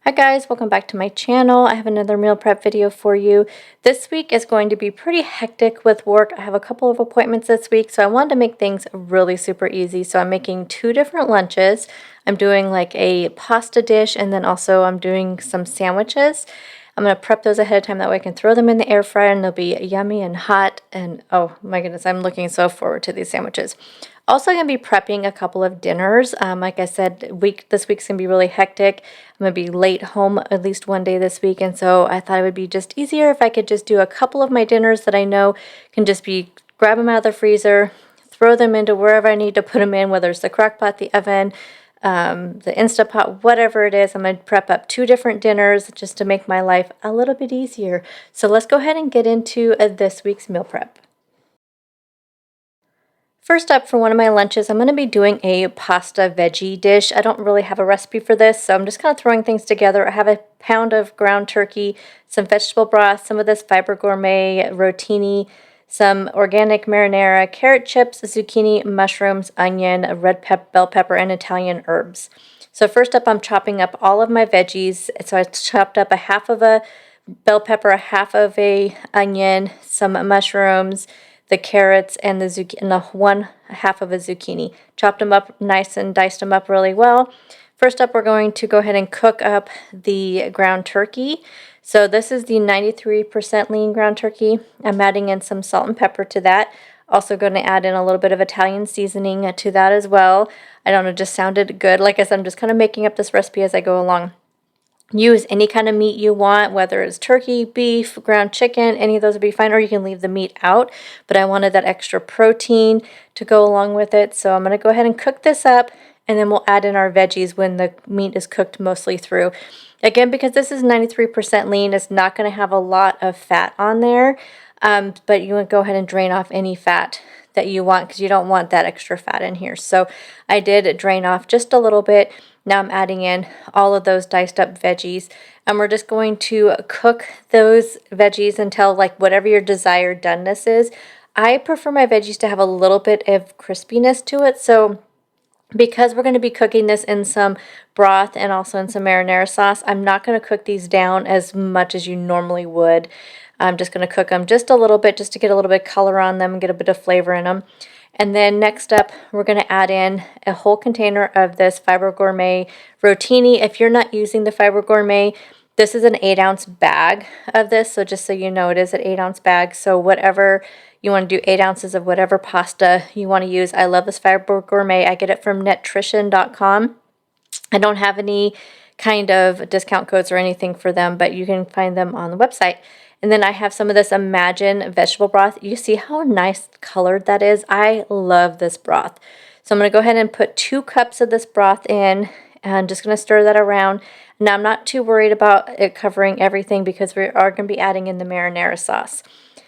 Hi guys, welcome back to my channel. I have another meal prep video for you. This week is going to be pretty hectic with work. I have a couple of appointments this week, so I wanted to make things really super easy. So I'm making two different lunches. I'm doing like a pasta dish, and then also I'm doing some sandwiches. I'm going to prep those ahead of time, that way I can throw them in the air fryer and they'll be yummy and hot. And oh my goodness, I'm looking so forward to these sandwiches. Also going to be prepping a couple of dinners. Like I said, this week's going to be really hectic. I'm going to be late home at least one day this week, and so I thought it would be just easier if I could just do a couple of my dinners that I know can just be grab them out of the freezer, throw them into wherever I need to put them in, whether it's the crock pot, the oven, the Instapot, whatever it is. I'm going to prep up two different dinners just to make my life a little bit easier. So let's go ahead and get into this week's meal prep. First up, for one of my lunches, I'm going to be doing a pasta veggie dish. I don't really have a recipe for this, so I'm just kind of throwing things together. I have a pound of ground turkey, some vegetable broth, some of this Fiber Gourmet rotini, some organic marinara, carrot chips, zucchini, mushrooms, onion, bell pepper, and Italian herbs. So first up, I'm chopping up all of my veggies. So I chopped up a half of a bell pepper, a half of a onion, some mushrooms, the carrots, and the zucchini, and the one half of a zucchini. Chopped them up nice and diced them up really well. First up, we're going to go ahead and cook up the ground turkey. So this is the 93% lean ground turkey. I'm adding in some salt and pepper to that. Also going to add in a little bit of Italian seasoning to that as well. I don't know, just sounded good. Like I said, I'm just kind of making up this recipe as I go along. Use any kind of meat you want, whether it's turkey, beef, ground chicken, any of those would be fine, or you can leave the meat out. But I wanted that extra protein to go along with it, so I'm going to go ahead and cook this up, and then we'll add in our veggies when the meat is cooked mostly through. Again, because this is 93% lean, it's not going to have a lot of fat on there, but you want to go ahead and drain off any fat that you want, because you don't want that extra fat in here. So I did drain off just a little bit. Now I'm adding in all of those diced up veggies, and we're just going to cook those veggies until like whatever your desired doneness is. I prefer my veggies to have a little bit of crispiness to it, so because we're going to be cooking this in some broth and also in some marinara sauce, I'm not going to cook these down as much as you normally would. I'm just going to cook them just a little bit, just to get a little bit of color on them and get a bit of flavor in them. And then next up, we're going to add in a whole container of this Fiber Gourmet rotini. If you're not using the Fiber Gourmet, this is an 8-ounce bag of this. So just so you know, it is an 8-ounce bag. So whatever you want to do, 8 ounces of whatever pasta you want to use. I love this Fiber Gourmet. I get it from netrition.com. I don't have any kind of discount codes or anything for them, but you can find them on the website. And then I have some of this Imagine vegetable broth. You see how nice colored that is? I love this broth. So I'm going to go ahead and put 2 cups of this broth in, and I'm just going to stir that around. Now I'm not too worried about it covering everything, because we are going to be adding in the marinara sauce.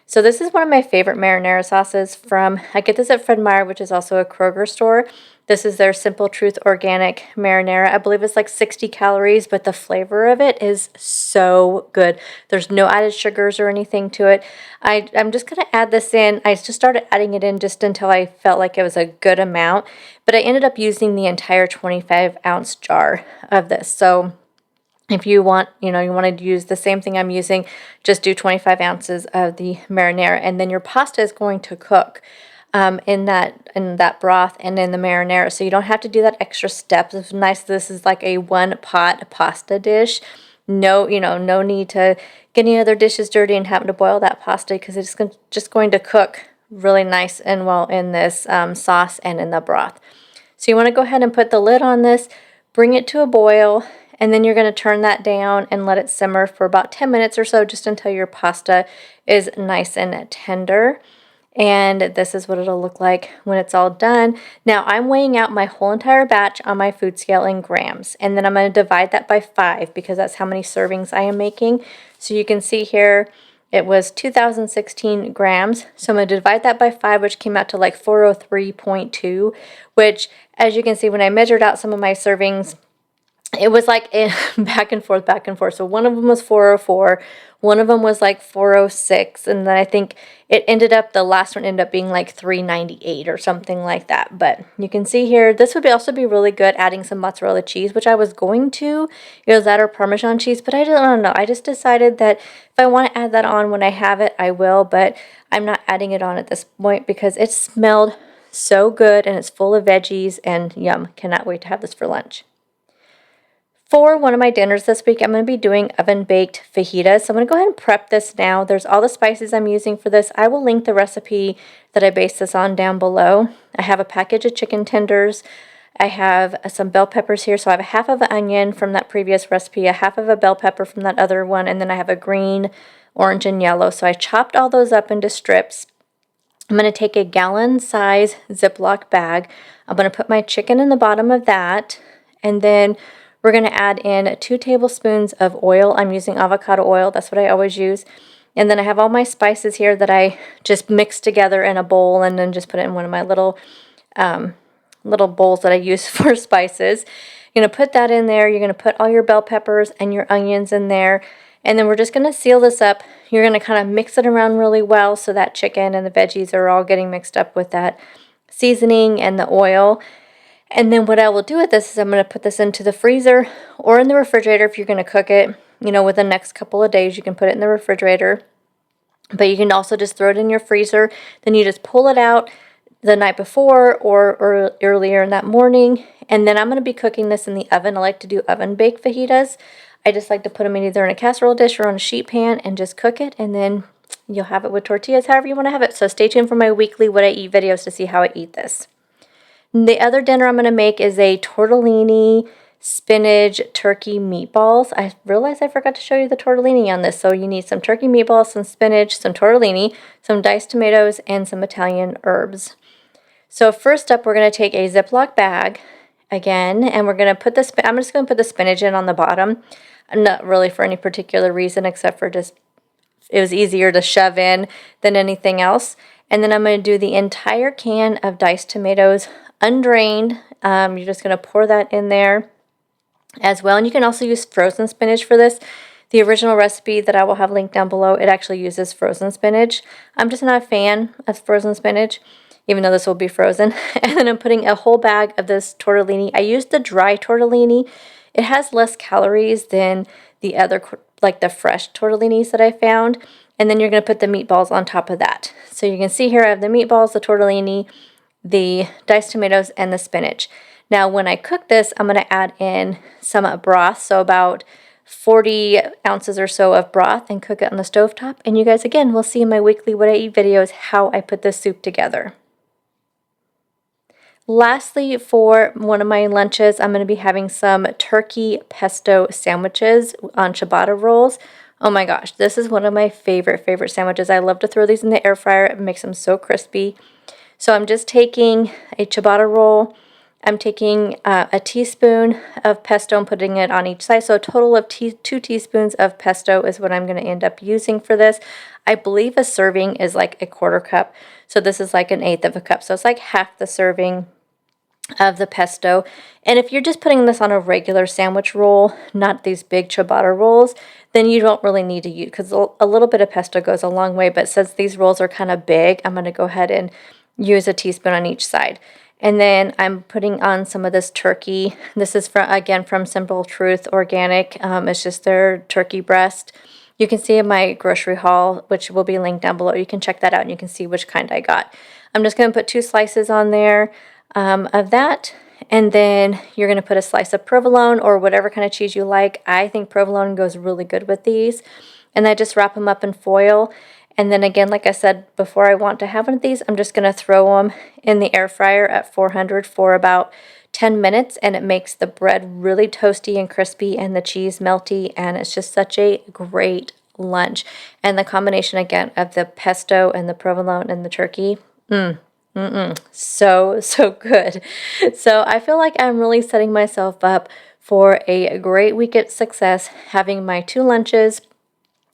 So this is one of my favorite marinara sauces from, I get this at Fred Meyer, which is also a Kroger store. This is their Simple Truth Organic Marinara. I believe it's like 60 calories, but the flavor of it is so good. There's no added sugars or anything to it. I'm just going to add this in. I just started adding it in just until I felt like it was a good amount, but I ended up using the entire 25-ounce jar of this. So if you want, you want to use the same thing I'm using, just do 25 ounces of the marinara, and then your pasta is going to cook in that broth and in the marinara, so you don't have to do that extra step. It's nice. This is like a one-pot pasta dish. No, no need to get any other dishes dirty and having to boil that pasta, because it's just going to cook really nice and well in this sauce and in the broth. So you want to go ahead and put the lid on this, bring it to a boil, and then you're going to turn that down and let it simmer for about 10 minutes or so, just until your pasta is nice and tender. And this is what it'll look like when it's all done. Now I'm weighing out my whole entire batch on my food scale in grams, and then I'm going to divide that by 5, because that's how many servings I am making. So you can see here it was 2016 grams. So I'm going to divide that by 5, which came out to like 403.2, which, as you can see, when I measured out some of my servings, it was like back and forth, back and forth. So one of them was 404, one of them was like 406, and then I think the last one ended up being like 398 or something like that. But you can see here, this would also be really good adding some mozzarella cheese, which I was going to, that or Parmesan cheese, but I don't know. I just decided that if I want to add that on when I have it, I will, but I'm not adding it on at this point because it smelled so good and it's full of veggies and yum. Cannot wait to have this for lunch. For one of my dinners this week, I'm going to be doing oven-baked fajitas. So I'm going to go ahead and prep this now. There's all the spices I'm using for this. I will link the recipe that I based this on down below. I have a package of chicken tenders. I have some bell peppers here. So I have a half of an onion from that previous recipe, a half of a bell pepper from that other one, and then I have a green, orange, and yellow. So I chopped all those up into strips. I'm going to take a gallon size Ziploc bag. I'm going to put my chicken in the bottom of that, and then we're going to add in 2 tablespoons of oil. I'm using avocado oil. That's what I always use. And then I have all my spices here that I just mixed together in a bowl and then just put it in one of my little bowls that I use for spices. You're going to put that in there. You're going to put all your bell peppers and your onions in there. And then we're just going to seal this up. You're going to kind of mix it around really well so that chicken and the veggies are all getting mixed up with that seasoning and the oil. And then what I will do with this is I'm going to put this into the freezer or in the refrigerator if you're going to cook it. Within the next couple of days, you can put it in the refrigerator. But you can also just throw it in your freezer. Then you just pull it out the night before or earlier in that morning. And then I'm going to be cooking this in the oven. I like to do oven-baked fajitas. I just like to put them either in a casserole dish or on a sheet pan and just cook it. And then you'll have it with tortillas, however you want to have it. So stay tuned for my weekly What I Eat videos to see how I eat this. The other dinner I'm going to make is a tortellini spinach turkey meatballs. I realized I forgot to show you the tortellini on this. So you need some turkey meatballs, some spinach, some tortellini, some diced tomatoes, and some Italian herbs. So first up, we're going to take a Ziploc bag again, and we're going to put I'm just going to put the spinach in on the bottom. Not really for any particular reason except for just it was easier to shove in than anything else. And then I'm going to do the entire can of diced tomatoes undrained. You're just going to pour that in there as well. And you can also use frozen spinach for this. The original recipe that I will have linked down below, it actually uses frozen spinach. I'm just not a fan of frozen spinach, even though this will be frozen. And then I'm putting a whole bag of this tortellini. I used the dry tortellini. It has less calories than the other, like the fresh tortellinis that I found. And then you're going to put the meatballs on top of that. So you can see here I have the meatballs, the tortellini, the diced tomatoes, and the spinach. Now when I cook this, I'm going to add in some broth, so about 40 ounces or so of broth, and cook it on the stovetop. And you guys, again, will see in my weekly What I Eat videos how I put this soup together. Lastly, for one of my lunches, I'm going to be having some turkey pesto sandwiches on ciabatta rolls. Oh my gosh, this is one of my favorite sandwiches. I love to throw these in the air fryer. It makes them so crispy. So I'm just taking a ciabatta roll. I'm taking a teaspoon of pesto and putting it on each side. So a total of 2 teaspoons of pesto is what I'm going to end up using for this. I believe a serving is like a 1/4 cup. So this is like 1/8 of a cup. So it's like half the serving of the pesto. And if you're just putting this on a regular sandwich roll, not these big ciabatta rolls, then you don't really need to use, because a little bit of pesto goes a long way. But since these rolls are kind of big, I'm going to go ahead and use a teaspoon on each side. And then I'm putting on some of this turkey. This is from Simple Truth Organic. It's just their turkey breast. You can see in my grocery haul, which will be linked down below. You can check that out and you can see which kind I got. I'm just going to put 2 slices on there of that. And then you're going to put a slice of provolone or whatever kind of cheese you like. I think provolone goes really good with these. And I just wrap them up in foil. And then again, like I said, before I want to have one of these, I'm just going to throw them in the air fryer at 400 for about 10 minutes. And it makes the bread really toasty and crispy and the cheese melty. And it's just such a great lunch. And the combination, again, of the pesto and the provolone and the turkey, so good. So I feel like I'm really setting myself up for a great week of success, having my 2 lunches.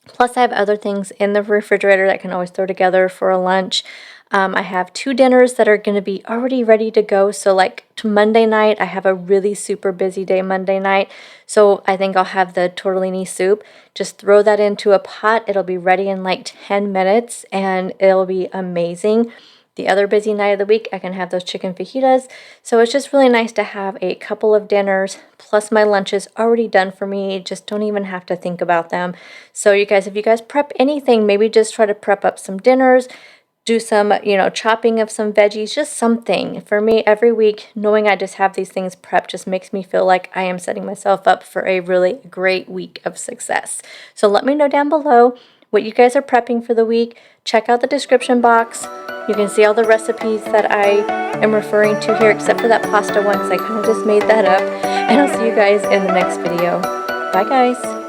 Plus, I have other things in the refrigerator that I can always throw together for a lunch. I have 2 dinners that are going to be already ready to go. So like to Monday night, I have a really super busy day Monday night. So I think I'll have the tortellini soup. Just throw that into a pot. It'll be ready in like 10 minutes and it'll be amazing. The other busy night of the week, I can have those chicken fajitas. So it's just really nice to have a couple of dinners plus my lunches already done for me. Just don't even have to think about them. So you guys, if you guys prep anything, maybe just try to prep up some dinners, do some, chopping of some veggies, just something. For me, every week, knowing I just have these things prepped just makes me feel like I am setting myself up for a really great week of success. So let me know down below what you guys are prepping for the week. Check out the description box. You can see all the recipes that I am referring to here, except for that pasta one, because I kind of just made that up. And I'll see you guys in the next video. Bye, guys.